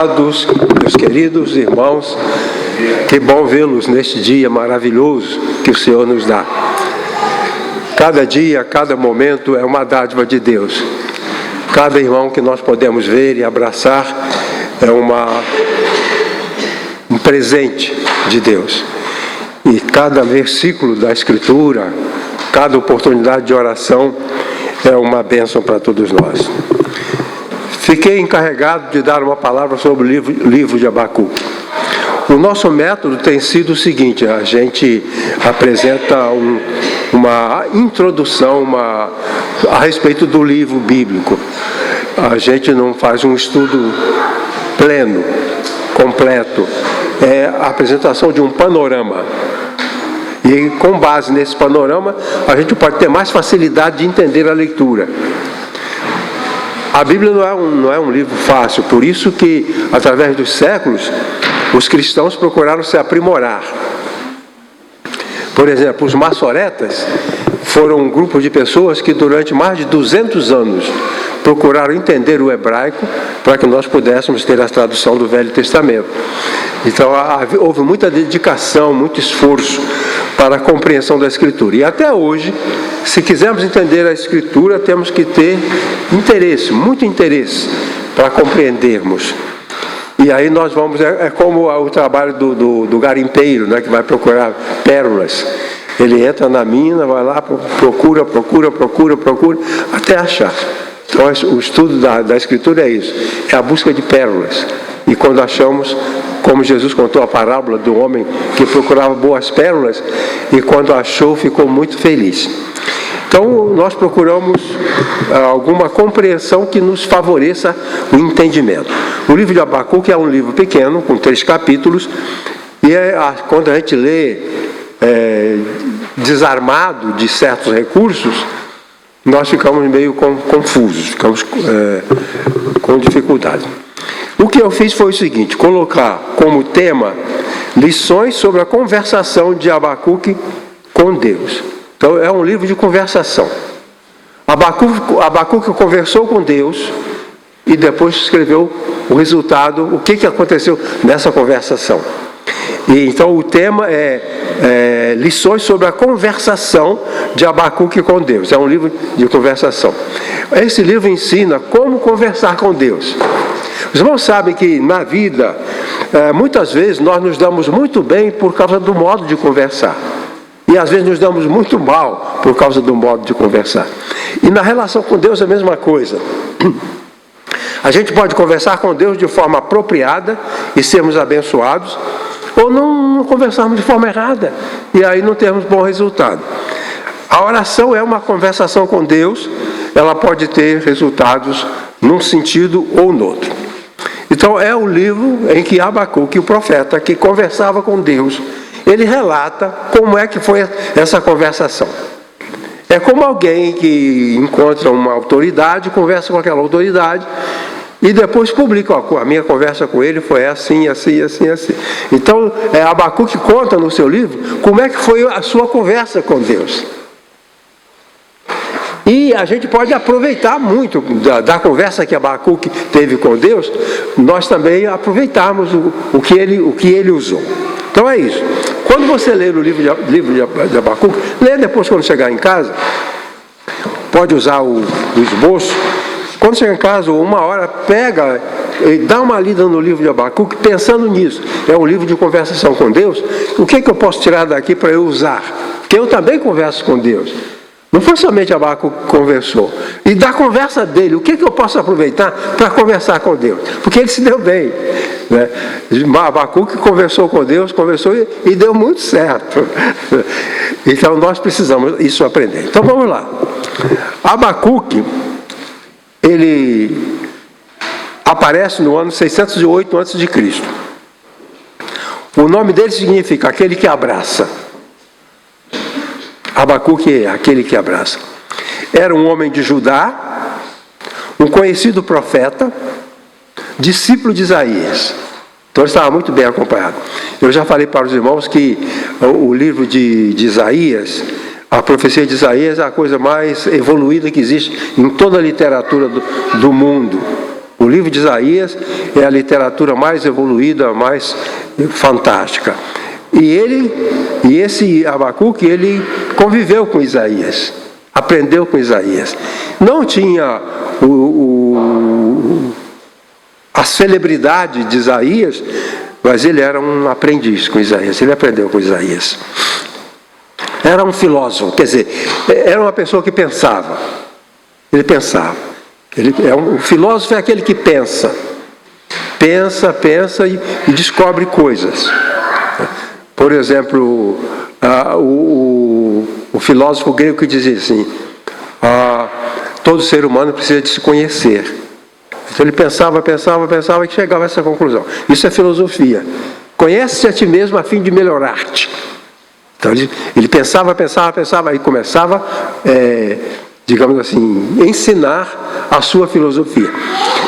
Meus queridos irmãos, que bom vê-los neste dia maravilhoso que o Senhor nos dá. Cada dia, cada momento é uma dádiva de Deus. Cada irmão que nós podemos ver e abraçar é um presente de Deus. E cada versículo da Escritura, cada oportunidade de oração é uma bênção para todos nós. Fiquei encarregado de dar uma palavra sobre o livro de Abacuque. O nosso método tem sido o seguinte: a gente apresenta uma introdução a respeito do livro bíblico. A gente não faz um estudo pleno, completo. É a apresentação de um panorama. E com base nesse panorama, a gente pode ter mais facilidade de entender a leitura. A Bíblia não é um livro fácil, por isso que, através dos séculos, os cristãos procuraram se aprimorar. Por exemplo, os maçoretas foram um grupo de pessoas que, durante mais de 200 anos, procuraram entender o hebraico para que nós pudéssemos ter a tradução do Velho Testamento. Então, houve muita dedicação, muito esforço para a compreensão da Escritura. E até hoje, se quisermos entender a Escritura, temos que ter interesse, muito interesse, para compreendermos. E aí nós vamos, é como o trabalho do garimpeiro, né, que vai procurar pérolas. Ele entra na mina, vai lá, procura, até achar. Então o estudo da Escritura é isso, é a busca de pérolas. E quando achamos, como Jesus contou a parábola do homem que procurava boas pérolas, e quando achou ficou muito feliz. Então nós procuramos alguma compreensão que nos favoreça o entendimento. O livro de Abacuque é um livro pequeno, com 3 capítulos, e quando a gente lê desarmado de certos recursos, nós ficamos meio confusos, ficamos com dificuldade. O que eu fiz foi o seguinte: colocar como tema lições sobre a conversação de Abacuque com Deus. Então é um livro de conversação. Abacuque conversou com Deus e depois escreveu o resultado, o que aconteceu nessa conversação. E então o tema é lições sobre a conversação de Abacuque com Deus. É um livro de conversação. Esse livro ensina como conversar com Deus. Os irmãos sabem que na vida, muitas vezes nós nos damos muito bem por causa do modo de conversar. E às vezes nos damos muito mal por causa do modo de conversar. E na relação com Deus é a mesma coisa. A gente pode conversar com Deus de forma apropriada e sermos abençoados, ou não conversarmos de forma errada, e aí não termos bom resultado. A oração é uma conversação com Deus, ela pode ter resultados num sentido ou no outro. Então é o livro em que Abacuque, o profeta, que conversava com Deus, ele relata como é que foi essa conversação. É como alguém que encontra uma autoridade, conversa com aquela autoridade, e depois publica: a minha conversa com ele foi assim. Então, Abacuque conta no seu livro como é que foi a sua conversa com Deus. E a gente pode aproveitar muito da conversa que Abacuque teve com Deus, nós também aproveitarmos o que ele usou. Então é isso. Quando você ler o livro de Abacuque, lê depois quando chegar em casa, pode usar o esboço. Quando chegar em casa, uma hora, pega e dá uma lida no livro de Abacuque, pensando nisso. É um livro de conversação com Deus. O que eu posso tirar daqui para eu usar? Porque eu também converso com Deus. Não foi somente Abacuque que conversou. E da conversa dele, o que eu posso aproveitar para conversar com Deus? Porque ele se deu bem. Né? Abacuque conversou com Deus, e deu muito certo. Então nós precisamos isso aprender. Então vamos lá. Abacuque, ele aparece no ano 608 a.C. O nome dele significa aquele que abraça. Abacuque é aquele que abraça. Era um homem de Judá, um conhecido profeta, discípulo de Isaías. Então ele estava muito bem acompanhado. Eu já falei para os irmãos que o livro de Isaías, a profecia de Isaías, é a coisa mais evoluída que existe em toda a literatura do mundo. O livro de Isaías é a literatura mais evoluída, mais fantástica. E esse Abacuque, ele conviveu com Isaías, aprendeu com Isaías. Não tinha a celebridade de Isaías, mas ele era um aprendiz com Isaías, ele aprendeu com Isaías. Era um filósofo, quer dizer, era uma pessoa que pensava. Ele pensava. O filósofo é aquele que pensa. Pensa e descobre coisas. Por exemplo, o filósofo grego que dizia assim, todo ser humano precisa de se conhecer. Então ele pensava e chegava a essa conclusão. Isso é filosofia. Conhece-te a ti mesmo a fim de melhorar-te. Então ele pensava e começava, digamos assim, ensinar a sua filosofia.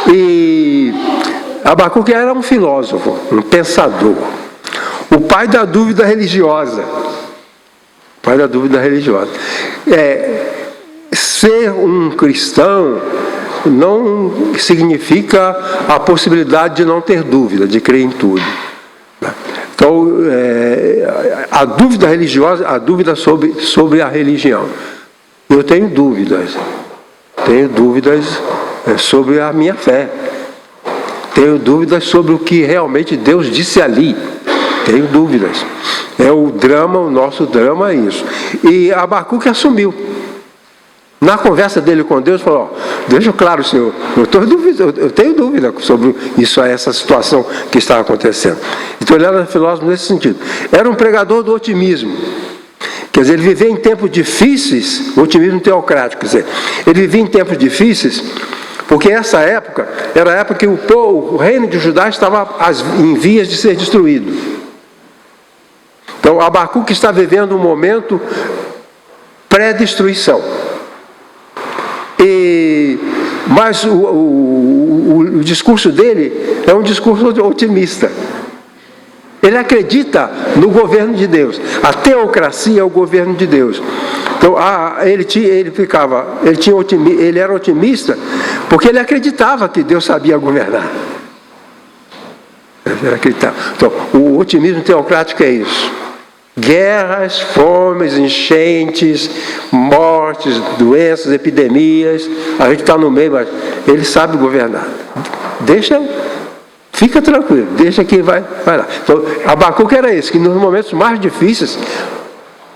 E Abacuque era um filósofo, um pensador. O pai da dúvida religiosa. Ser um cristão não significa a possibilidade de não ter dúvida, de crer em tudo. Então, a dúvida religiosa, a dúvida sobre a religião. Eu tenho dúvidas sobre a minha fé. Tenho dúvidas sobre o que realmente Deus disse ali. Tenho dúvidas. O nosso drama é isso. E Abacuque assumiu. Na conversa dele com Deus, falou, deixa claro, Senhor, eu tenho dúvida sobre essa situação que está acontecendo. Então ele era filósofo nesse sentido. Era um pregador do otimismo. Quer dizer, ele vivia em tempos difíceis, otimismo teocrático, quer dizer, ele vivia em tempos difíceis, porque essa época era a época que o reino de Judá estava em vias de ser destruído. Então Abacuque está vivendo um momento pré-destruição. Mas o discurso dele é um discurso otimista. Ele acredita no governo de Deus. A teocracia é o governo de Deus. Então, ele era otimista porque ele acreditava que Deus sabia governar. Ele acreditava. Então, o otimismo teocrático é isso. Guerras, fomes, enchentes, mortes, doenças, epidemias. A gente está no meio, mas ele sabe governar. Fica tranquilo, deixa que vai lá. Então, Abacuque era esse, que nos momentos mais difíceis,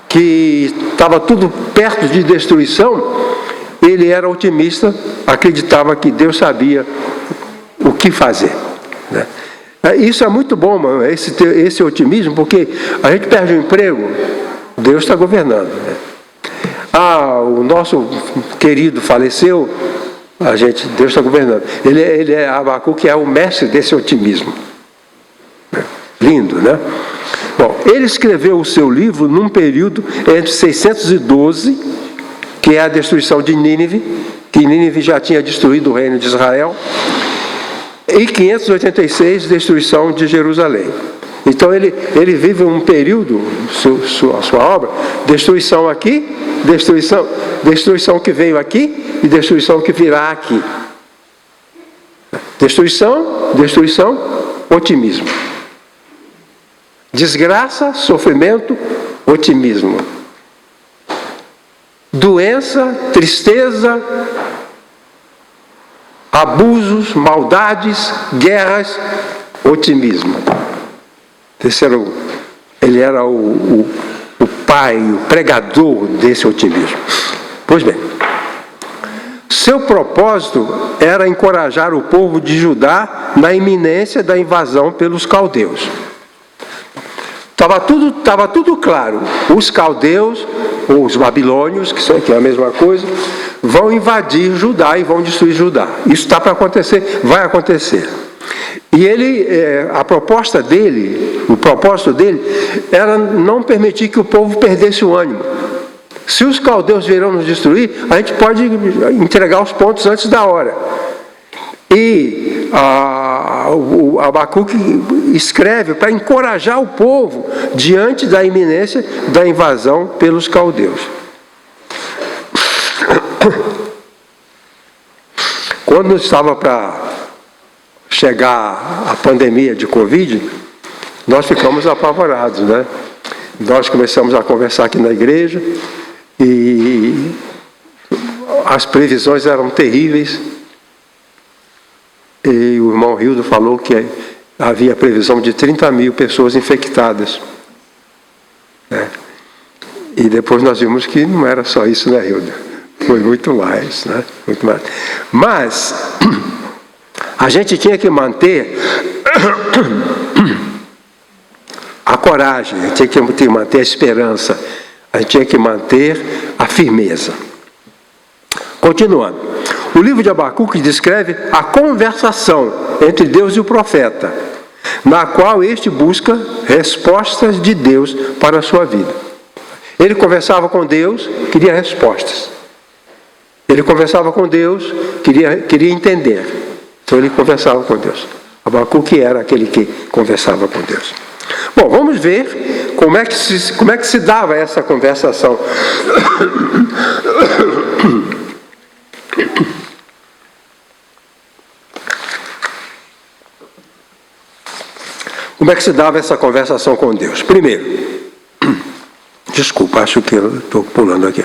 que estava tudo perto de destruição, ele era otimista, acreditava que Deus sabia o que fazer, né? Isso é muito bom, mano, esse otimismo, porque a gente perde o emprego, Deus está governando, né? O nosso querido faleceu, Deus está governando. Abacuque é o mestre desse otimismo. Lindo, né? Bom, ele escreveu o seu livro num período entre 612, que é a destruição de Nínive, que Nínive já tinha destruído o reino de Israel, e 586, destruição de Jerusalém. Então ele vive um período, sua obra, destruição aqui, destruição que veio aqui e destruição que virá aqui. Destruição, otimismo. Desgraça, sofrimento, otimismo. Doença, tristeza, abusos, maldades, guerras, otimismo. Ele era o pai, o pregador desse otimismo. Pois bem, seu propósito era encorajar o povo de Judá na iminência da invasão pelos caldeus. Estava tudo claro. Os caldeus, ou os babilônios, que é a mesma coisa, vão invadir Judá e vão destruir Judá. Isso está para acontecer, vai acontecer. E a proposta dele, o propósito dele, era não permitir que o povo perdesse o ânimo. Se os caldeus virão nos destruir, a gente pode entregar os pontos antes da hora. E o Abacuque escreve para encorajar o povo diante da iminência da invasão pelos caldeus. Quando estava para chegar a pandemia de Covid, nós ficamos apavorados, né? Nós começamos a conversar aqui na igreja e as previsões eram terríveis. E o irmão Hildo falou que havia previsão de 30 mil pessoas infectadas. Né? E depois nós vimos que não era só isso, né, Hildo? Foi muito mais, né? Muito mais. Mas a gente tinha que manter a coragem, a gente tinha que manter a esperança, a gente tinha que manter a firmeza. Continuando. O livro de Abacuque descreve a conversação entre Deus e o profeta, na qual este busca respostas de Deus para a sua vida. Ele conversava com Deus, queria respostas. Ele conversava com Deus, queria entender. Então ele conversava com Deus. Abacuque era aquele que conversava com Deus. Bom, vamos ver como é que se dava essa conversação. Como é que se dava essa conversação com Deus? Primeiro, desculpa, acho que eu estou pulando aqui.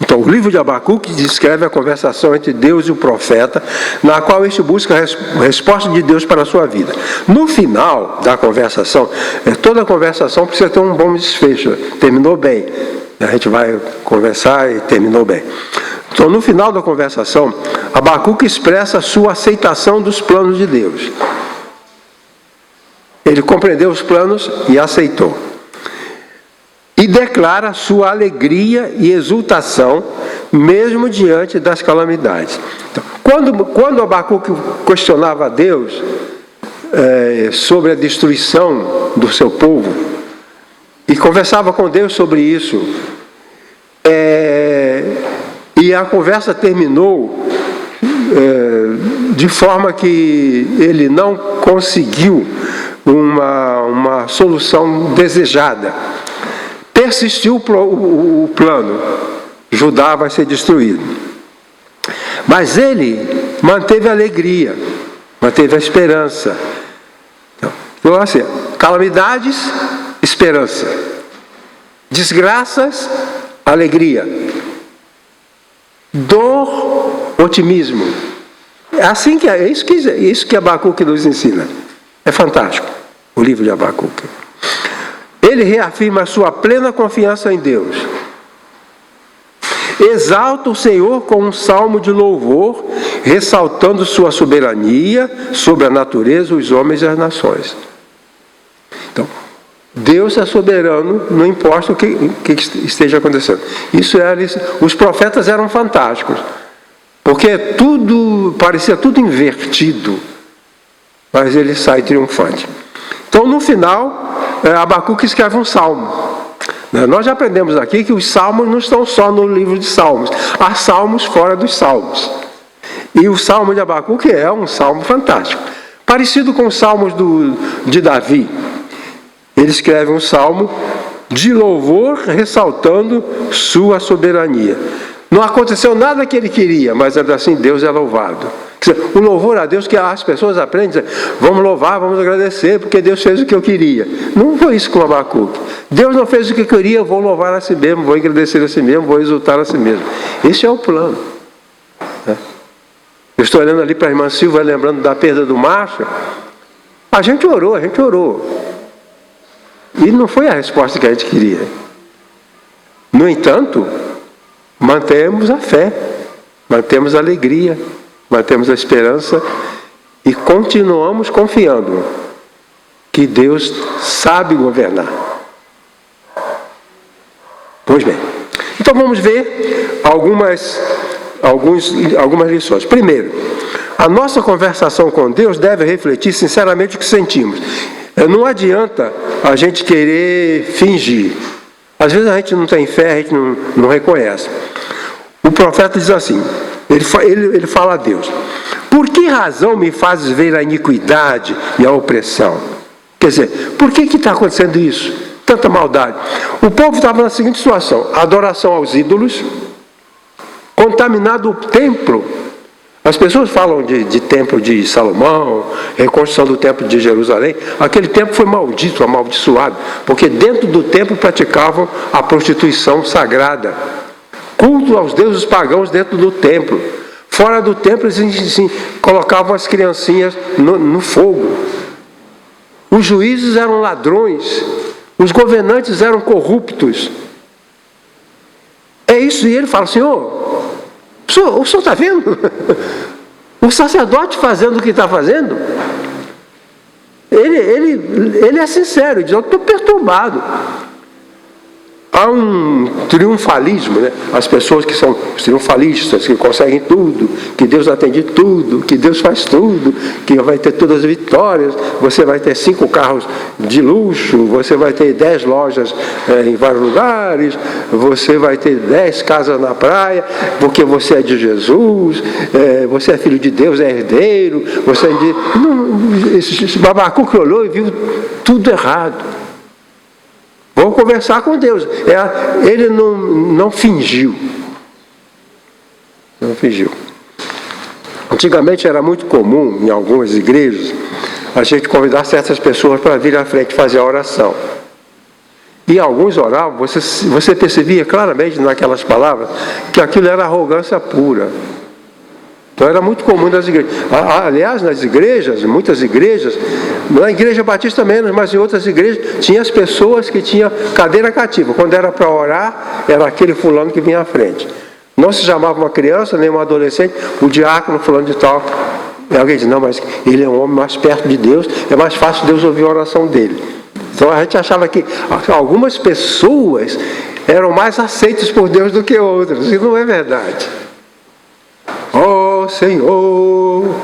Então, o livro de Abacuque descreve a conversação entre Deus e o profeta, na qual este busca a resposta de Deus para a sua vida. No final da conversação, toda conversação precisa ter um bom desfecho. Terminou bem. A gente vai conversar e terminou bem. Então, no final da conversação, Abacuque expressa a sua aceitação dos planos de Deus. Ele compreendeu os planos e aceitou. E declara sua alegria e exultação, mesmo diante das calamidades. Então, quando Abacuque questionava a Deus sobre a destruição do seu povo, e conversava com Deus sobre isso, e a conversa terminou de forma que ele não conseguiu uma solução desejada. Persistiu o plano, Judá vai ser destruído. Mas ele manteve a alegria, manteve a esperança. Então, assim, calamidades, esperança. Desgraças, alegria. Dor, otimismo. É isso que Abacuque nos ensina. É fantástico, o livro de Abacuque. Ele reafirma a sua plena confiança em Deus. Exalta o Senhor com um salmo de louvor, ressaltando sua soberania sobre a natureza, os homens e as nações. Então, Deus é soberano, não importa o que esteja acontecendo. Os profetas eram fantásticos, porque parecia tudo invertido, mas ele sai triunfante. Então, no final, Abacuque escreve um salmo. Nós já aprendemos aqui que os salmos não estão só no livro de salmos. Há salmos fora dos salmos. E o salmo de Abacuque é um salmo fantástico. Parecido com os salmos de Davi. Ele escreve um salmo de louvor, ressaltando sua soberania. Não aconteceu nada que ele queria, mas ainda assim Deus é louvado. O louvor a Deus, que as pessoas aprendem, vamos louvar, vamos agradecer, porque Deus fez o que eu queria. Não foi isso com Abacuque. Deus não fez o que eu queria, eu vou louvar a si mesmo, vou agradecer a si mesmo, vou exultar a si mesmo. Esse é o plano. Eu estou olhando ali para a irmã Silva, lembrando da perda do Márcio. A gente orou. E não foi a resposta que a gente queria. No entanto, mantemos a fé, mantemos a alegria, mantemos a esperança e continuamos confiando que Deus sabe governar. Pois bem, então vamos ver algumas lições. Primeiro, a nossa conversação com Deus deve refletir sinceramente o que sentimos. Não adianta a gente querer fingir. Às vezes a gente não tem fé, a gente não reconhece. O profeta diz assim, ele fala a Deus: por que razão me fazes ver a iniquidade e a opressão? Quer dizer, por que está acontecendo isso? Tanta maldade. O povo estava na seguinte situação: adoração aos ídolos, contaminado o templo. As pessoas falam de templo de Salomão, reconstrução do templo de Jerusalém. Aquele templo foi maldito, amaldiçoado, porque dentro do templo praticavam a prostituição sagrada. Culto aos deuses pagãos dentro do templo. Fora do templo, eles colocavam as criancinhas no fogo. Os juízes eram ladrões. Os governantes eram corruptos. É isso, e ele fala: Senhor, o senhor está vendo? O sacerdote fazendo o que está fazendo? Ele é sincero, ele diz: eu estou perturbado. Há um triunfalismo, né? As pessoas que são os triunfalistas, que conseguem tudo, que Deus atende tudo, que Deus faz tudo, que vai ter todas as vitórias, você vai ter 5 carros de luxo, você vai ter 10 lojas em vários lugares, você vai ter 10 casas na praia, porque você é de Jesus, você é filho de Deus, é herdeiro, você é de... Não, esse babacu que olhou e viu tudo errado. Vamos conversar com Deus. Ele não fingiu. Não fingiu. Antigamente era muito comum, em algumas igrejas, a gente convidar certas pessoas para vir à frente fazer a oração. E alguns oravam, você percebia claramente naquelas palavras que aquilo era arrogância pura. Então era muito comum nas igrejas. Aliás, nas igrejas, muitas igrejas, na igreja batista menos, mas em outras igrejas, tinha as pessoas que tinham cadeira cativa. Quando era para orar, era aquele fulano que vinha à frente. Não se chamava uma criança, nem um adolescente, o diácono fulano de tal. E alguém diz: não, mas ele é um homem mais perto de Deus, é mais fácil Deus ouvir a oração dele. Então a gente achava que algumas pessoas eram mais aceitas por Deus do que outras. Isso não é verdade. Ó Senhor,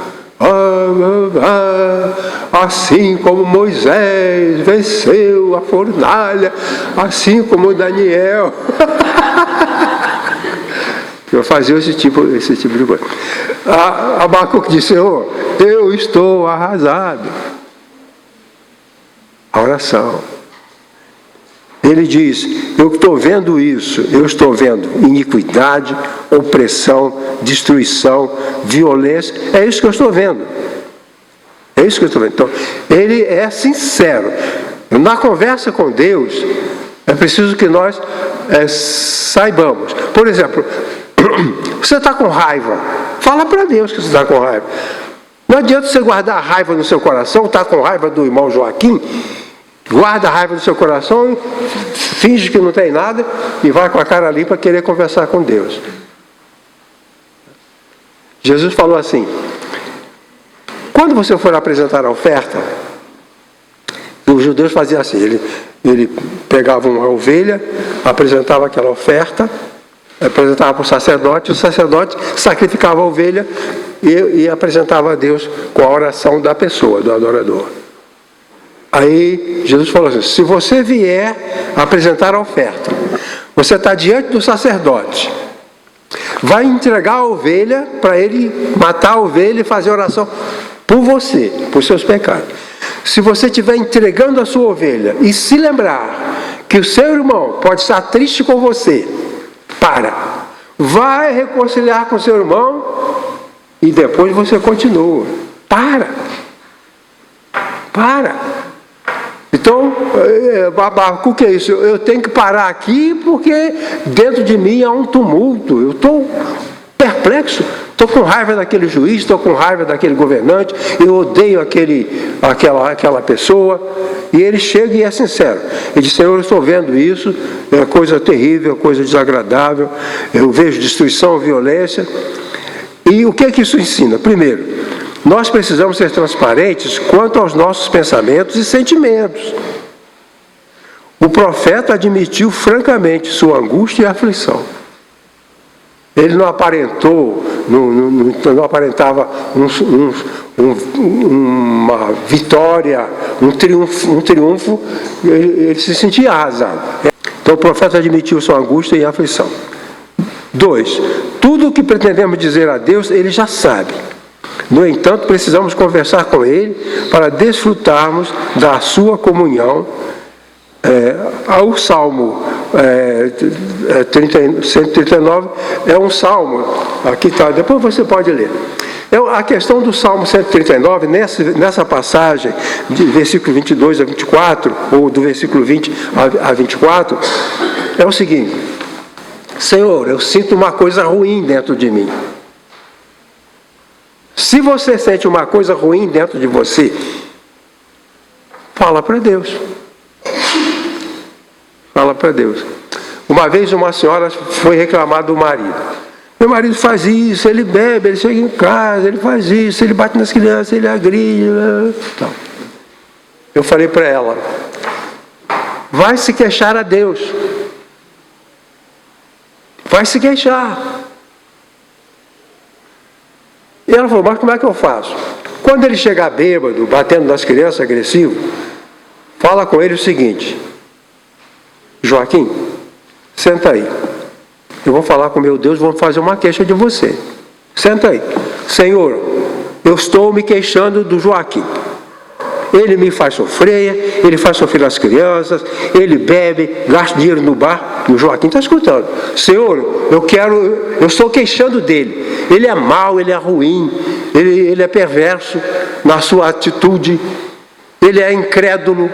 assim como Moisés venceu a fornalha, assim como Daniel. Eu fazia esse tipo de coisa. Abacuque disse: Senhor, eu estou arrasado. A oração. Ele diz: eu estou vendo isso, eu estou vendo iniquidade, opressão, destruição, violência. É isso que eu estou vendo. É isso que eu estou vendo. Então, ele é sincero. Na conversa com Deus, é preciso que nós saibamos. Por exemplo, você está com raiva. Fala para Deus que você está com raiva. Não adianta você guardar a raiva no seu coração, está com raiva do irmão Joaquim, guarda a raiva no seu coração, finge que não tem nada e vai com a cara limpa querer conversar com Deus. Jesus falou assim: quando você for apresentar a oferta, os judeus faziam assim, ele pegava uma ovelha, apresentava aquela oferta, apresentava para o sacerdote sacrificava a ovelha e apresentava a Deus com a oração da pessoa, do adorador. Aí Jesus falou assim: se você vier apresentar a oferta, você está diante do sacerdote, vai entregar a ovelha para ele matar a ovelha e fazer oração por você, por seus pecados. Se você estiver entregando a sua ovelha e se lembrar que o seu irmão pode estar triste com você, vai reconciliar com o seu irmão e depois você continua. Para. Então, o que é isso? Eu tenho que parar aqui porque dentro de mim há um tumulto. Eu estou perplexo. Estou com raiva daquele juiz, estou com raiva daquele governante, eu odeio aquela pessoa. E ele chega e é sincero. Ele diz: Senhor, eu estou vendo isso, é coisa terrível, coisa desagradável, eu vejo destruição, violência. E o que é que isso ensina? Primeiro, nós precisamos ser transparentes quanto aos nossos pensamentos e sentimentos. O profeta admitiu francamente sua angústia e aflição. Ele não aparentou, não aparentava uma vitória, um triunfo, ele se sentia arrasado. Então o profeta admitiu sua angústia e aflição. 2. Tudo o que pretendemos dizer a Deus, ele já sabe. No entanto, precisamos conversar com Ele para desfrutarmos da sua comunhão. O Salmo 139 é um salmo, aqui está, depois você pode ler. A questão do Salmo 139, nessa passagem, de versículo 22 a 24, ou do versículo 20 a 24, é o seguinte: Senhor, eu sinto uma coisa ruim dentro de mim. Se você sente uma coisa ruim dentro de você, fala para Deus. Fala para Deus. Uma vez uma senhora foi reclamar do marido. Meu marido faz isso, ele bebe, ele chega em casa, ele faz isso, ele bate nas crianças, ele agride. Então, eu falei para ela: vai se queixar a Deus. Vai se queixar. E ela falou: mas como é que eu faço? Quando ele chegar bêbado, batendo nas crianças, agressivo, fala com ele o seguinte: Joaquim, senta aí. Eu vou falar com meu Deus, vamos fazer uma queixa de você. Senta aí. Senhor, eu estou me queixando do Joaquim. Ele me faz sofrer, ele faz sofrer as crianças, ele bebe, gasta dinheiro no bar. E o Joaquim está escutando. Senhor, eu estou queixando dele. Ele é mau, ele é ruim, ele é perverso na sua atitude, ele é incrédulo.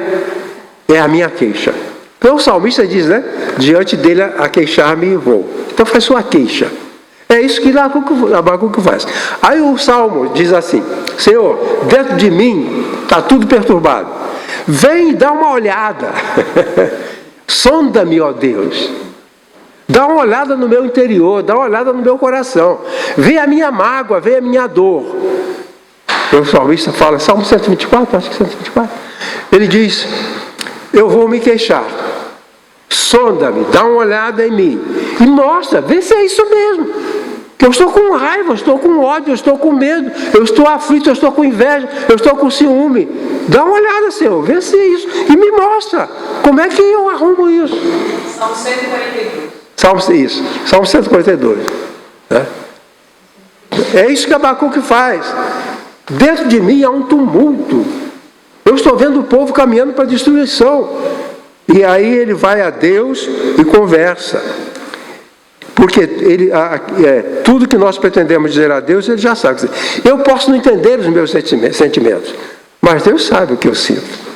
É a minha queixa. Então o salmista diz, né? Diante dele a queixar-me vou. Então faz sua queixa. É isso que Abacuque faz. Aí o salmo diz assim: Senhor, dentro de mim está tudo perturbado. Vem dar uma olhada. Sonda-me, ó Deus. Dá uma olhada no meu interior, dá uma olhada no meu coração. Vê a minha mágoa, vê a minha dor. O salmista fala, Salmo 124, acho que 124. Ele diz: eu vou me queixar. Sonda-me, dá uma olhada em mim e mostra, vê se é isso mesmo. Que eu estou com raiva, eu estou com ódio, eu estou com medo, eu estou aflito, eu estou com inveja, eu estou com ciúme. Dá uma olhada, Senhor, vê se é isso. E me mostra como é que eu arrumo isso. Salmo 142. Salmo 142. Né? É isso que Abacuque faz. Dentro de mim há um tumulto. Eu estou vendo o povo caminhando para a destruição. E aí ele vai a Deus e conversa. Porque tudo que nós pretendemos dizer a Deus, ele já sabe. Eu posso não entender os meus sentimentos, mas Deus sabe o que eu sinto.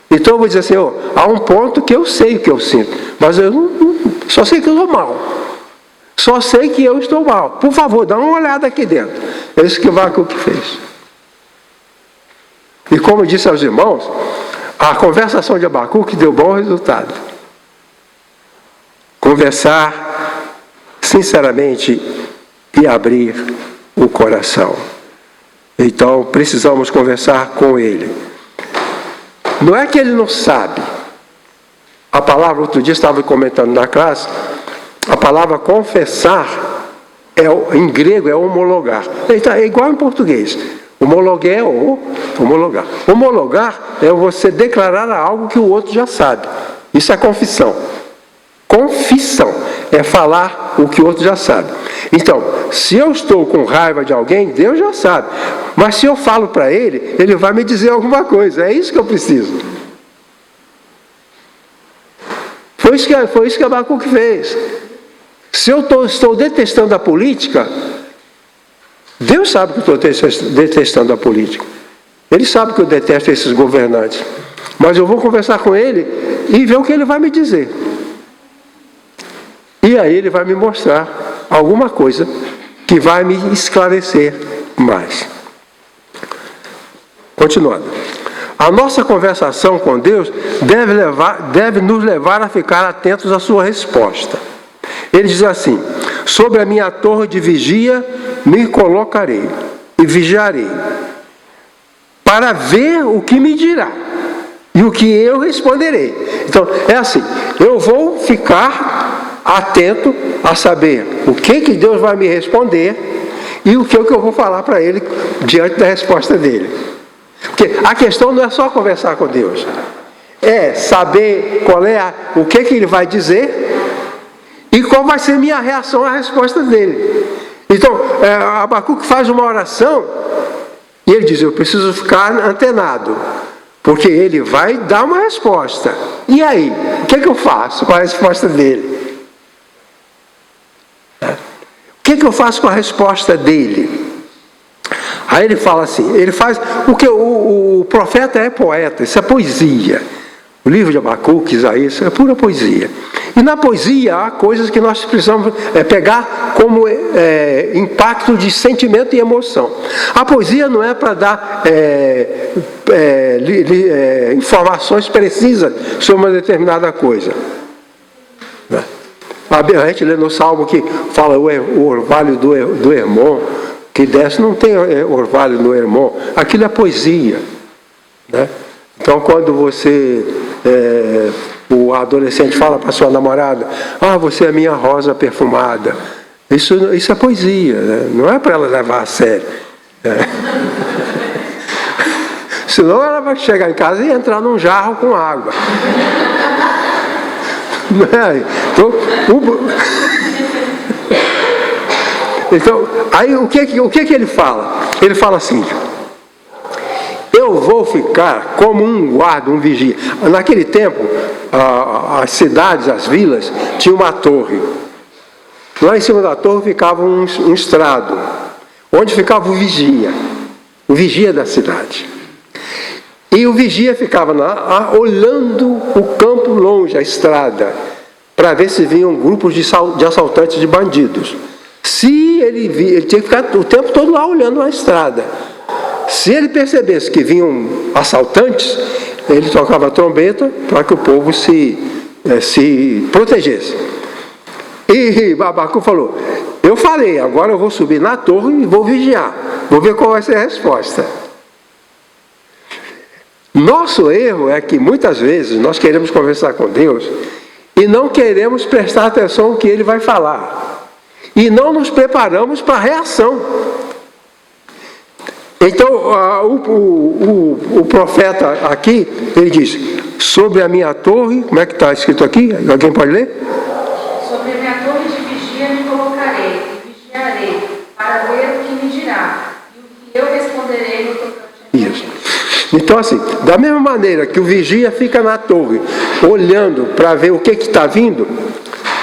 Então eu vou dizer assim: há um ponto que eu sei o que eu sinto, mas eu só sei que eu estou mal. Só sei que eu estou mal. Por favor, dá uma olhada aqui dentro. É isso que Abacuque fez. E como eu disse aos irmãos, a conversação de Abacuque deu bom resultado. Conversar sinceramente e abrir o coração. Então, precisamos conversar com ele. Não é que ele não sabe. A palavra, outro dia estava comentando na classe, a palavra confessar, em grego é homologar. É igual em português. Homologué ou homologar. Homologar é você declarar algo que o outro já sabe. Isso é confissão. Confissão é falar o que o outro já sabe. Então, se eu estou com raiva de alguém, Deus já sabe. Mas se eu falo para ele, ele vai me dizer alguma coisa. É isso que eu preciso. Foi isso que Abacuque fez. Se eu estou detestando a política, Deus sabe que eu estou detestando a política. Ele sabe que eu detesto esses governantes. Mas eu vou conversar com ele e ver o que ele vai me dizer. E aí ele vai me mostrar alguma coisa que vai me esclarecer mais. Continuando. A nossa conversação com Deus deve nos levar a ficar atentos à sua resposta. Ele diz assim: sobre a minha torre de vigia me colocarei e vigiarei, para ver o que me dirá e o que eu responderei. Então, é assim, eu vou ficar atento a saber o que Deus vai me responder e o que eu vou falar para ele diante da resposta dele. Porque a questão não é só conversar com Deus, é saber o que ele vai dizer e qual vai ser minha reação à resposta dele. Então, Abacuque faz uma oração E ele diz, eu preciso ficar antenado, porque ele vai dar uma resposta. E aí, o que eu faço com a resposta dele? O que eu faço com a resposta dele? Aí ele fala assim, ele faz, porque o profeta é poeta, isso é poesia. O livro de Abacuque, Isaías, é pura poesia. E na poesia há coisas que nós precisamos pegar como impacto de sentimento e emoção. A poesia não é para dar informações precisas sobre uma determinada coisa. A gente lê no Salmo que fala o orvalho do Hermon, que desce, não tem orvalho no Hermon, aquilo é poesia. Né? Então, quando o adolescente fala para sua namorada, você é minha rosa perfumada, isso é poesia, né? Não é para ela levar a sério. Né? Senão ela vai chegar em casa e entrar num jarro com água. Não é? Então, aí o que ele fala? Ele fala assim, eu vou ficar como um guarda, um vigia. Naquele tempo, as cidades, as vilas, tinham uma torre. Lá em cima da torre ficava um estrado, onde ficava o vigia da cidade. E o vigia ficava olhando o campo longe, a estrada, para ver se vinham grupos de assaltantes, de bandidos. Se ele tinha que ficar o tempo todo lá olhando a estrada. Se ele percebesse que vinham assaltantes, ele tocava a trombeta para que o povo se protegesse. E Abacuque falou, eu falei, agora eu vou subir na torre e vou vigiar. Vou ver qual vai ser a resposta. Nosso erro é que muitas vezes nós queremos conversar com Deus e não queremos prestar atenção no que Ele vai falar. E não nos preparamos para a reação. Então, o profeta aqui, ele diz, sobre a minha torre, como é que está escrito aqui? Alguém pode ler? Sobre a minha torre de vigia me colocarei, e vigiarei, para ver o que me dirá, e o que eu responderei no tocante a minha vida. Então, assim, da mesma maneira que o vigia fica na torre, olhando para ver o que está vindo,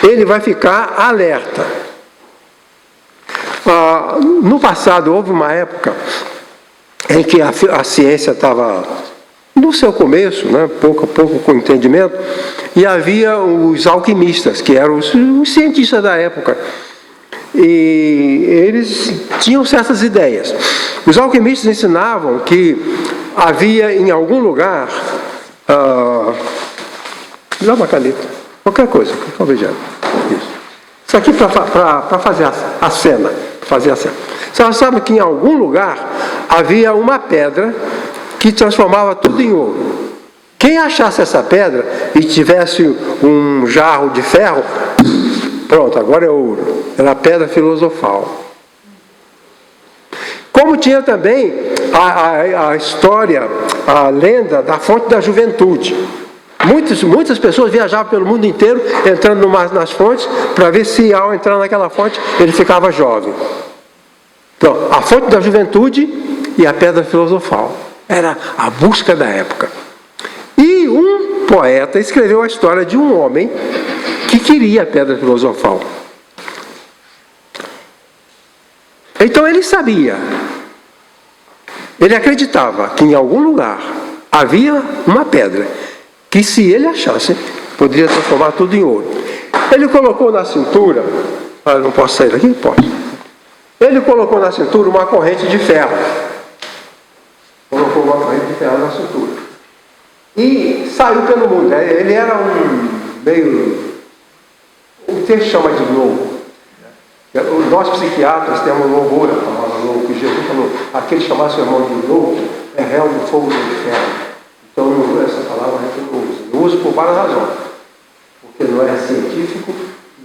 ele vai ficar alerta. No passado, houve uma época em que a ciência estava no seu começo, né, pouco a pouco com entendimento, e havia os alquimistas, que eram os cientistas da época. E eles tinham certas ideias. Os alquimistas ensinavam que havia em algum lugar... me dá uma caneta, qualquer coisa, por favor. Isso aqui para fazer a cena. Você sabe que em algum lugar havia uma pedra que transformava tudo em ouro. Quem achasse essa pedra e tivesse um jarro de ferro, pronto, agora é ouro. Era a pedra filosofal. Como tinha também a história, a lenda da fonte da juventude. Muitas pessoas viajavam pelo mundo inteiro, entrando nas fontes, para ver se ao entrar naquela fonte, ele ficava jovem. Então, a fonte da juventude e a pedra filosofal. Era a busca da época. E um poeta escreveu a história de um homem que queria a pedra filosofal. Então ele sabia, ele acreditava que em algum lugar havia uma pedra que, se ele achasse, poderia transformar tudo em ouro. Ele colocou na cintura, não posso sair daqui? Posso. Ele colocou na cintura uma corrente de ferro. Colocou uma corrente de ferro na cintura. E saiu pelo mundo. Ele era o que chama de louco. Nós psiquiatras temos louvor a palavra louco, que Jesus falou, aquele chamar seu irmão de louco é réu de fogo do inferno. Então eu não uso essa palavra, a gente não usa. Eu uso por várias razões. Porque não é científico,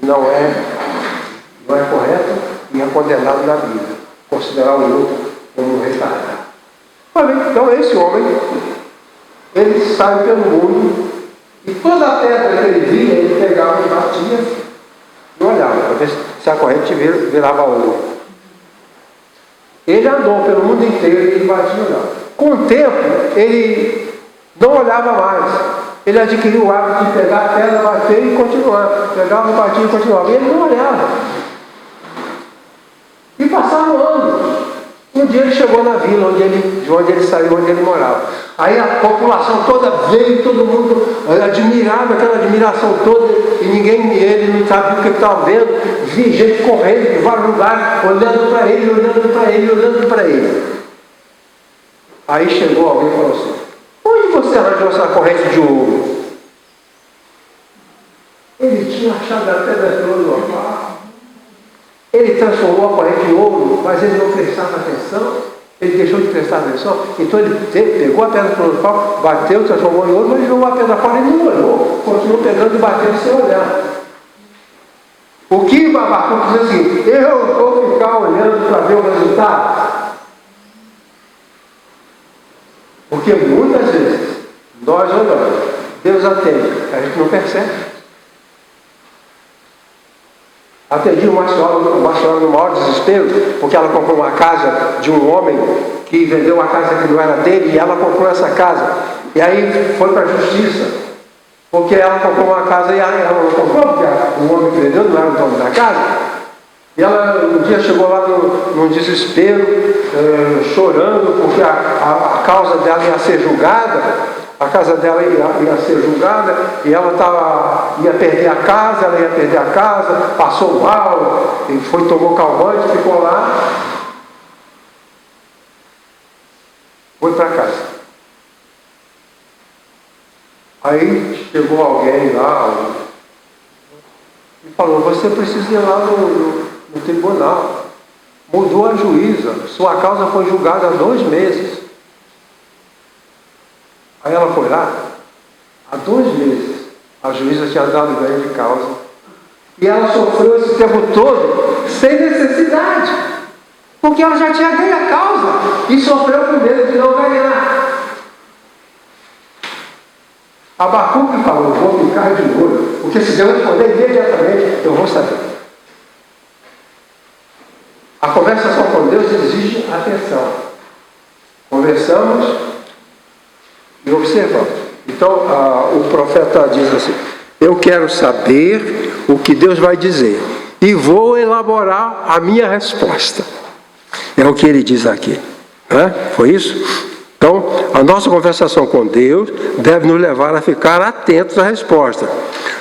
não é correto e é condenado na Bíblia. Considerar o outro como um retardado. Então esse homem, ele sai pelo mundo e toda a pedra que ele via, ele pegava e batia e olhava para ver se a corrente virava ouro. Ele andou pelo mundo inteiro e ele batia lá. Com o tempo, ele não olhava mais. Ele adquiriu o hábito de pegar a pedra, bater e continuar. Pegava, batia e continuava. E ele não olhava. E passaram anos. Um dia ele chegou na vila de onde ele saiu, onde ele morava. Aí a população toda veio, todo mundo admirava, aquela admiração toda, e ele não sabia o que estava vendo. Vi gente correndo de vários lugares, olhando para ele, olhando para ele, olhando para ele. Aí chegou alguém e falou assim: onde você arranjou essa corrente de ouro? Ele tinha achado a pedra de ouro no local. Ele transformou a corrente em ouro, mas ele não prestava atenção. Ele deixou de prestar atenção. Então ele pegou a pedra filosofal, bateu, transformou em ouro, mas jogou a pedra fora e não olhou. Continuou pegando e batendo sem olhar. O que Abacuque diz assim: eu vou ficar olhando para ver o resultado? Porque muitas vezes nós olhamos, Deus atende, a gente não percebe. Atendi uma senhora no maior desespero, porque ela comprou uma casa de um homem que vendeu uma casa que não era dele, e ela comprou essa casa. E aí foi para a justiça, porque ela comprou uma casa e ela não comprou, porque o homem que vendeu não era o dono da casa. E ela um dia chegou lá num desespero, chorando, porque a causa dela ia ser julgada. A casa dela ia ser julgada e ela ia perder a casa, passou mal, e tomou calmante, ficou lá, foi para casa. Aí chegou alguém lá e falou: você precisa ir lá no tribunal. Mudou a juíza, sua causa foi julgada há 2 meses. Aí ela foi lá, há 2 meses, a juíza tinha dado ganho de causa. E ela sofreu esse tempo todo sem necessidade, porque ela já tinha ganho a causa e sofreu com medo de não ganhar. Abacuque falou: vou ficar de olho, porque se Deus responder imediatamente, eu vou saber. A conversação com Deus exige atenção. Conversamos e observamos. Então o profeta diz assim: eu quero saber o que Deus vai dizer e vou elaborar a minha resposta. É o que ele diz aqui, né? Foi isso? Então a nossa conversação com Deus deve nos levar a ficar atentos à resposta.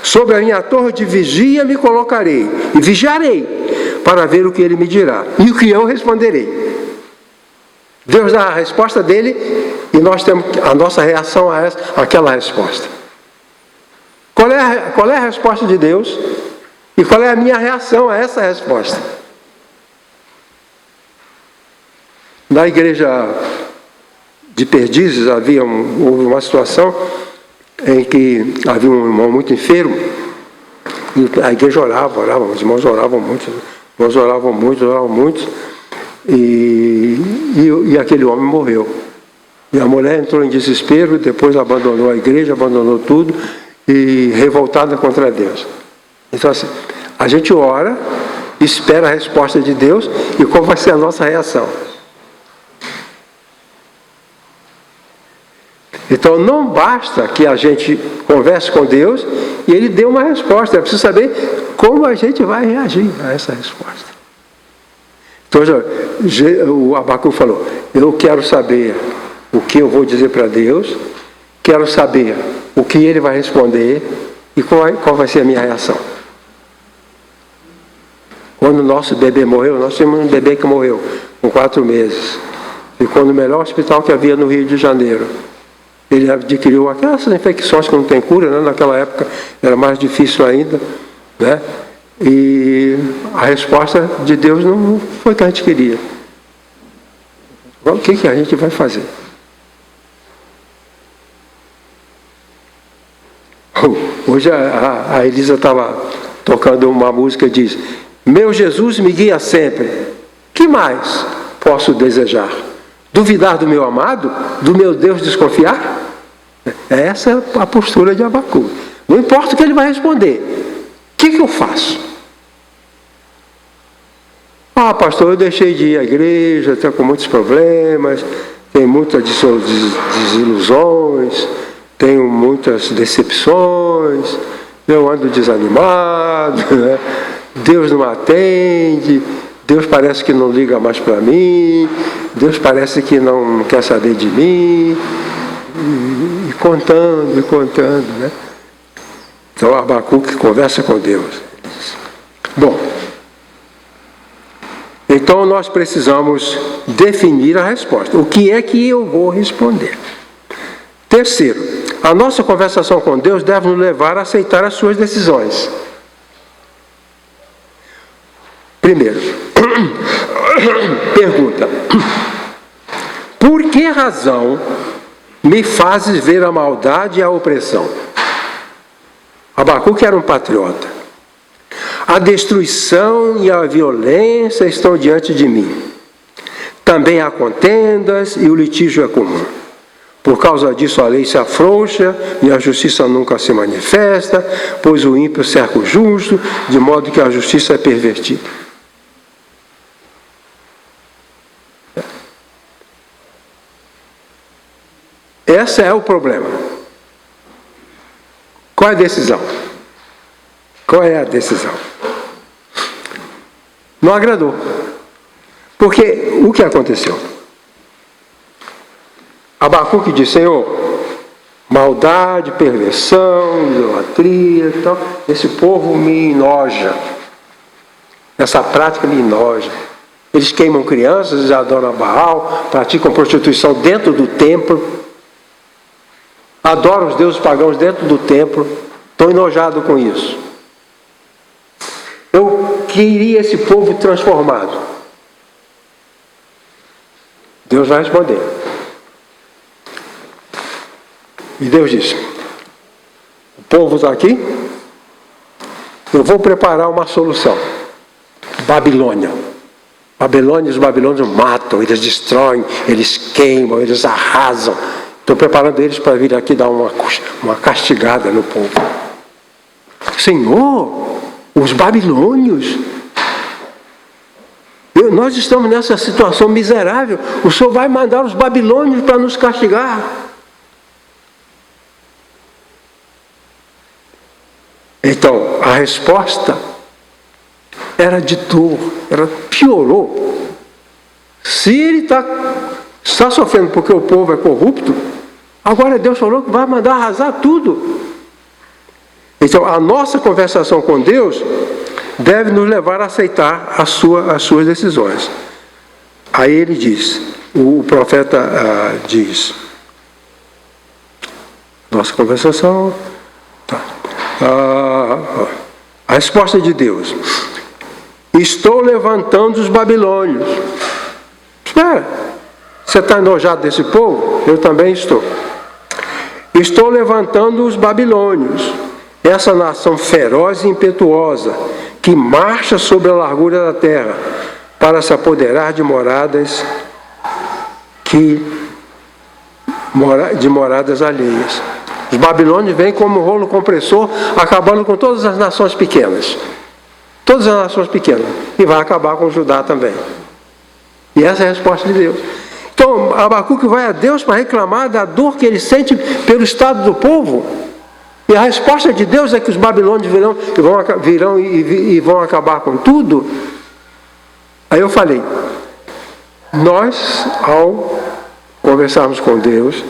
Sobre a minha torre de vigia me colocarei e vigiarei para ver o que ele me dirá e o que eu responderei. Deus dá a resposta dele e nós temos a nossa reação a aquela resposta. Qual é a resposta de Deus? E qual é a minha reação a essa resposta? Na igreja de Perdizes houve uma situação em que havia um irmão muito enfermo e a igreja orava, os irmãos oravam muito, e aquele homem morreu. E a mulher entrou em desespero, depois abandonou a igreja, abandonou tudo, e revoltada contra Deus. Então assim, a gente ora, espera a resposta de Deus, e qual vai ser a nossa reação? Então não basta que a gente converse com Deus e Ele dê uma resposta, é preciso saber como a gente vai reagir a essa resposta. Então o Abacuque falou: eu quero saber o que eu vou dizer para Deus, quero saber o que Ele vai responder e qual vai ser a minha reação. Quando o nosso bebê morreu, nós tínhamos um bebê que morreu com 4 meses, ficou no melhor hospital que havia no Rio de Janeiro. Ele adquiriu aquelas infecções que não tem cura, né? Naquela época era mais difícil ainda, né? E a resposta de Deus não foi o que a gente queria. Agora, o que a gente vai fazer? Hoje a Elisa estava tocando uma música e diz: meu Jesus me guia sempre, que mais posso desejar? Duvidar do meu amado? Do meu Deus desconfiar? Essa é a postura de Abacuque. Não importa o que ele vai responder. O que eu faço? Ah, pastor, eu deixei de ir à igreja, estou com muitos problemas, tenho muitas desilusões, tenho muitas decepções, eu ando desanimado, né? Deus não atende, Deus parece que não liga mais para mim, Deus parece que não quer saber de mim, e contando, né? Então Abacuque conversa com Deus. Bom, então nós precisamos definir a resposta. O que é que eu vou responder? Terceiro, a nossa conversação com Deus deve nos levar a aceitar as suas decisões. Primeiro, pergunta: por que razão me fazes ver a maldade e a opressão? Abacuque era um patriota. A destruição e a violência estão diante de mim. Também há contendas e o litígio é comum. Por causa disso a lei se afrouxa e a justiça nunca se manifesta, pois o ímpio cerca o justo, de modo que a justiça é pervertida. Esse é o problema. Qual é a decisão? Qual é a decisão? Não agradou. Porque o que aconteceu? Abacuque disse: Senhor, maldade, perversão, idolatria, então, esse povo me enoja. Essa prática me enoja. Eles queimam crianças, eles adoram a Baal, praticam prostituição dentro do templo, adoram os deuses pagãos dentro do templo. Estou enojado com isso. Eu queria esse povo transformado. Deus vai responder. E Deus disse: o povo está aqui, eu vou preparar uma solução. Babilônia. Os babilônios matam, eles destroem, eles queimam, eles arrasam. Estou preparando eles para vir aqui dar uma castigada no povo. Senhor, os babilônios, nós estamos nessa situação miserável, o Senhor vai mandar os babilônios para nos castigar. Então, a resposta era de dor, piorou. Se ele está sofrendo porque o povo é corrupto, agora Deus falou que vai mandar arrasar tudo. Então, a nossa conversação com Deus deve nos levar a aceitar as suas decisões. Aí ele diz, o profeta diz, nossa conversação, a resposta de Deus: estou levantando os babilônios. Espera, você está enojado desse povo? Eu também estou. Estou levantando os babilônios, essa nação feroz e impetuosa, que marcha sobre a largura da terra, para se apoderar de moradas alheias. Os babilônios vêm como um rolo compressor, acabando com todas as nações pequenas. Todas as nações pequenas. E vai acabar com Judá também. E essa é a resposta de Deus. Então, Abacuque vai a Deus para reclamar da dor que ele sente pelo estado do povo. E a resposta de Deus é que os babilônios virão e vão acabar com tudo. Aí eu falei, nós, ao conversarmos com Deus,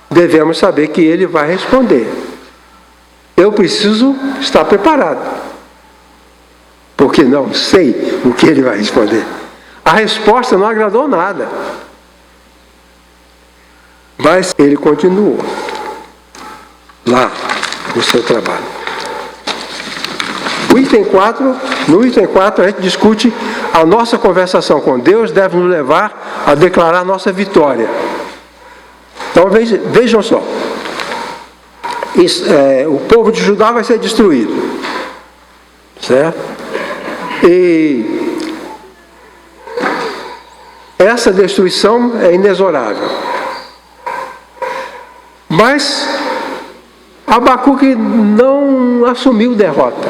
devemos saber que Ele vai responder. Eu preciso estar preparado, porque não sei o que Ele vai responder. A resposta não agradou nada. Mas Ele continuou lá no seu trabalho. No item 4 a gente discute a nossa conversação com Deus deve nos levar a declarar nossa vitória. Então vejam só, o povo de Judá vai ser destruído, certo? E essa destruição é inexorável. Mas Abacuque não assumiu derrota.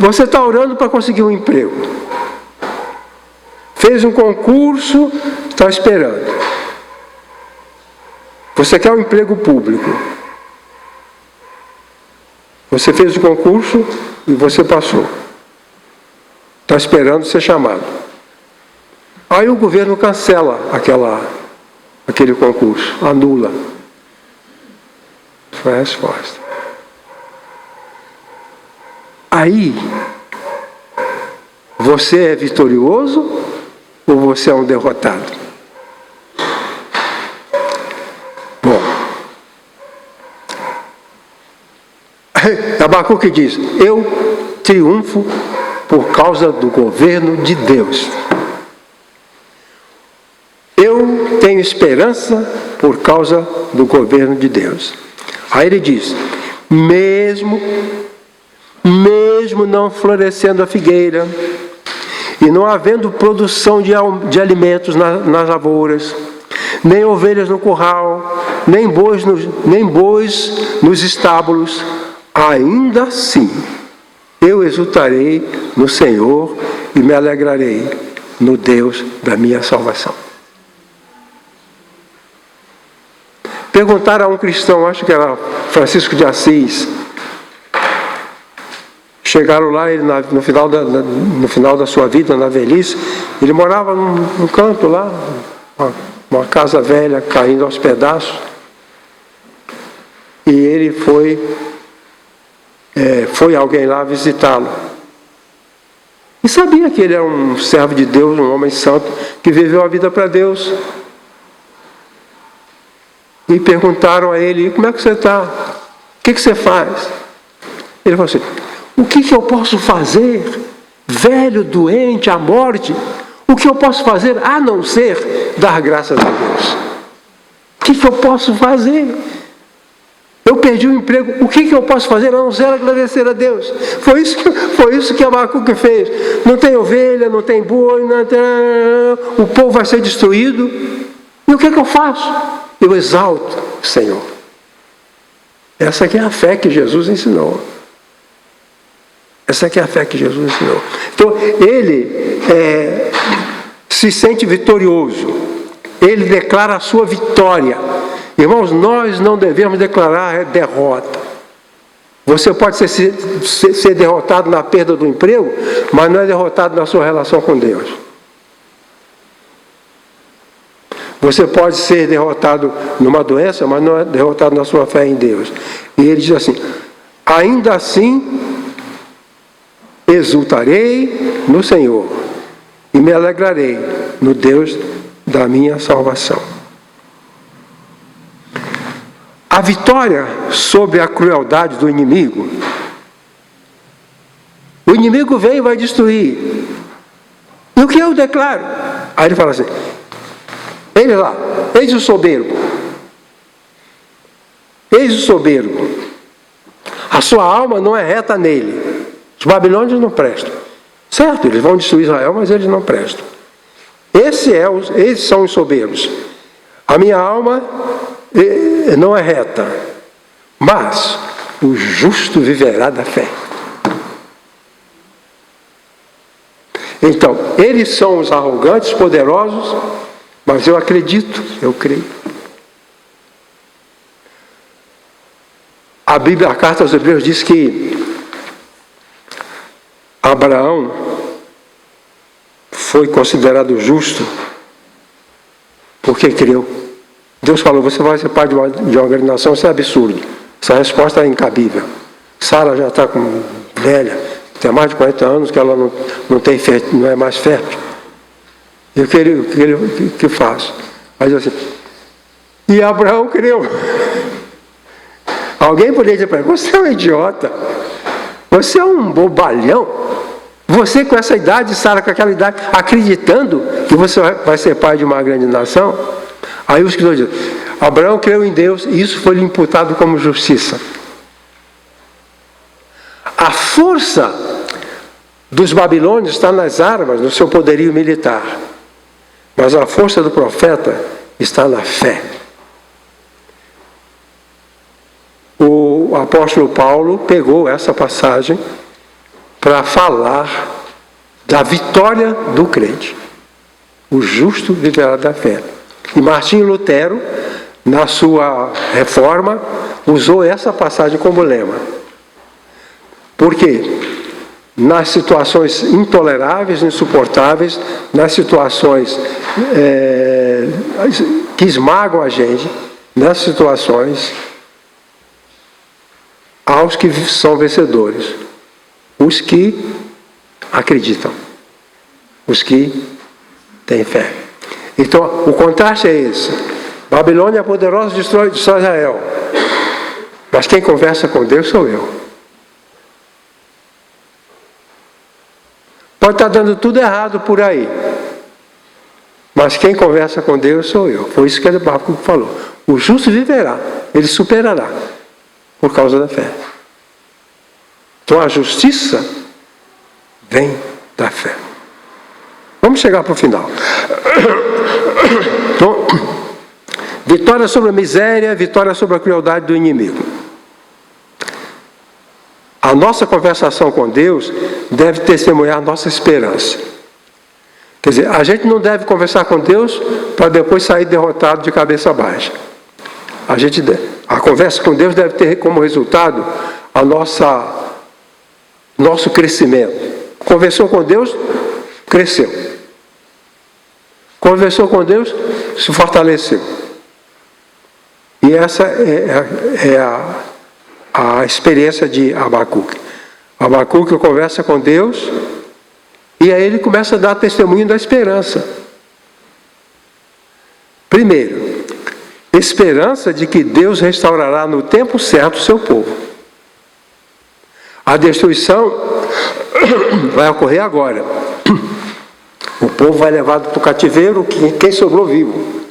Você está orando para conseguir um emprego. Fez um concurso, está esperando. Você quer um emprego público. Você fez o concurso e você passou. Está esperando ser chamado. Aí o governo cancela aquele concurso, anula. Foi a resposta. Aí, você é vitorioso ou você é um derrotado? Bom, Abacuque diz: eu triunfo por causa do governo de Deus. Eu tenho esperança por causa do governo de Deus. Aí ele diz: mesmo não florescendo a figueira, e não havendo produção de alimentos nas lavouras, nem ovelhas no curral, nem bois nos estábulos, ainda assim eu exultarei no Senhor e me alegrarei no Deus da minha salvação. Perguntaram a um cristão, acho que era Francisco de Assis. Chegaram lá, ele no final da sua vida, na velhice, ele morava num canto lá, uma casa velha caindo aos pedaços. E ele foi alguém lá visitá-lo. E sabia que ele era um servo de Deus, um homem santo, que viveu a vida para Deus. E perguntaram a ele: como é que você está? O que você faz? Ele falou assim: o que eu posso fazer? Velho, doente, à morte, o que eu posso fazer a não ser dar graças a Deus? O que eu posso fazer? Eu perdi o emprego, o que eu posso fazer a não ser agradecer a Deus? Foi isso que Abacuque fez. Não tem ovelha, não tem boi, o povo vai ser destruído. E o que eu faço? Eu exalto o Senhor. Essa aqui é a fé que Jesus ensinou. Essa aqui é a fé que Jesus ensinou. Então, ele se sente vitorioso. Ele declara a sua vitória. Irmãos, nós não devemos declarar derrota. Você pode ser derrotado na perda do emprego, mas não é derrotado na sua relação com Deus. Você pode ser derrotado numa doença, mas não é derrotado na sua fé em Deus. E ele diz assim: ainda assim exultarei no Senhor e me alegrarei no Deus da minha salvação. A vitória sobre a crueldade do inimigo. O inimigo vem e vai destruir. E o que eu declaro? Aí ele fala assim: ele lá, eis o soberbo. Eis o soberbo. A sua alma não é reta nele. Os babilônios não prestam. Certo, eles vão destruir Israel, mas eles não prestam. Esses são os soberbos. A minha alma não é reta, mas o justo viverá da fé. Então, eles são os arrogantes, poderosos, mas eu acredito, eu creio. A Bíblia, a carta aos Hebreus diz que Abraão foi considerado justo porque creu. Deus falou: você vai ser pai de uma grande nação. Isso é absurdo. Essa resposta é incabível. Sara já está velha, tem mais de 40 anos que ela não é mais fértil. E o que faz? Mas assim, e Abraão creu. Alguém poderia dizer para ele: você é um idiota, você é um bobalhão. Você com essa idade, Sara com aquela idade, acreditando que você vai ser pai de uma grande nação. Aí os escritores dizem: Abraão creu em Deus e isso foi lhe imputado como justiça. A força dos babilônios está nas armas, no seu poderio militar. Mas a força do profeta está na fé. O apóstolo Paulo pegou essa passagem para falar da vitória do crente. O justo viverá da fé. E Martinho Lutero, na sua reforma, usou essa passagem como lema. Por quê? Nas situações intoleráveis, insuportáveis, nas situações que esmagam a gente, nessas situações, aos que são vencedores, os que acreditam, os que têm fé. Então, o contraste é esse. Babilônia poderosa destrói Israel, mas quem conversa com Deus sou eu. Pode estar dando tudo errado por aí, mas quem conversa com Deus sou eu. Foi isso que Abacuque falou. O justo viverá, ele superará, por causa da fé. Então a justiça vem da fé. Vamos chegar para o final. Então, vitória sobre a miséria, vitória sobre a crueldade do inimigo. A nossa conversação com Deus deve testemunhar a nossa esperança. Quer dizer, a gente não deve conversar com Deus para depois sair derrotado de cabeça baixa. A conversa com Deus deve ter como resultado nosso crescimento. Conversou com Deus, cresceu. Conversou com Deus, se fortaleceu. E essa é a experiência de Abacuque. Abacuque conversa com Deus e aí ele começa a dar testemunho da esperança. Primeiro, esperança de que Deus restaurará no tempo certo o seu povo. A destruição vai ocorrer agora. O povo vai levado para o cativeiro, quem sobrou vivo.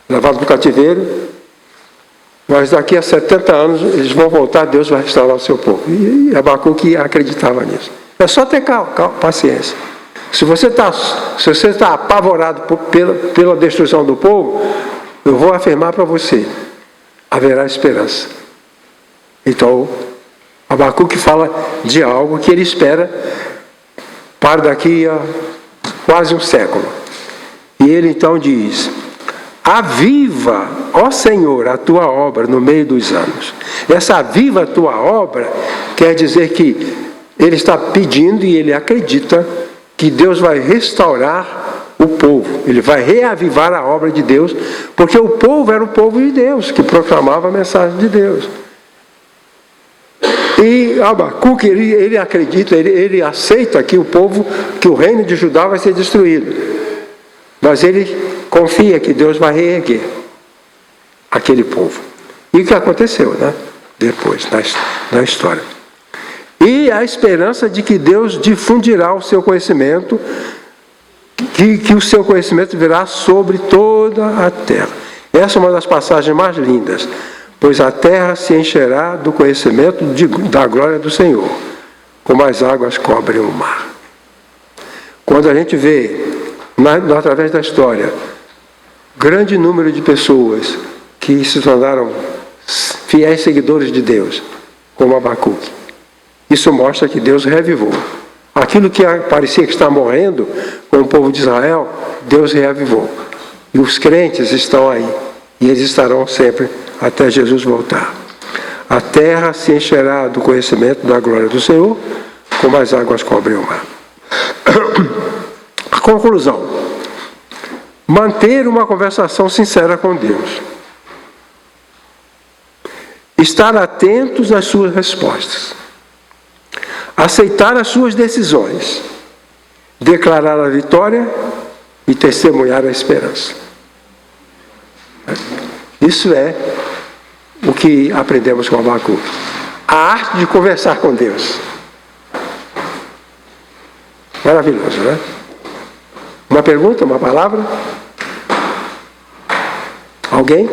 Levado para o cativeiro, mas daqui a 70 anos eles vão voltar, Deus vai restaurar o seu povo. E Abacuque acreditava nisso. É só ter paciência. Se você está apavorado pela destruição do povo, eu vou afirmar para você, haverá esperança. Então, Abacuque fala de algo que ele espera para daqui a quase um século. E ele então diz: aviva, ó Senhor, a tua obra no meio dos anos. Essa aviva a tua obra quer dizer que ele está pedindo e ele acredita que Deus vai restaurar o povo. Ele vai reavivar a obra de Deus, porque o povo era o povo de Deus, que proclamava a mensagem de Deus. E Abacuque, ele acredita, ele aceita que o reino de Judá vai ser destruído. Mas ele confia que Deus vai reerguer aquele povo. E o que aconteceu, né? Depois, na história. E a esperança de que Deus difundirá o seu conhecimento, que o seu conhecimento virá sobre toda a terra. Essa é uma das passagens mais lindas. Pois a terra se encherá do conhecimento da glória do Senhor, como as águas cobrem o mar. Quando a gente vê, através da história, grande número de pessoas que se tornaram fiéis seguidores de Deus, como Abacuque, isso mostra que Deus reavivou. Aquilo que parecia que está morrendo com o povo de Israel, Deus reavivou. E os crentes estão aí, e eles estarão sempre até Jesus voltar. A terra se encherá do conhecimento da glória do Senhor, como as águas cobrem o mar. A conclusão: manter uma conversação sincera com Deus. Estar atentos às suas respostas. Aceitar as suas decisões. Declarar a vitória e testemunhar a esperança. Isso é o que aprendemos com Abacuque. A arte de conversar com Deus. Maravilhoso, né? Uma pergunta, uma palavra? Alguém?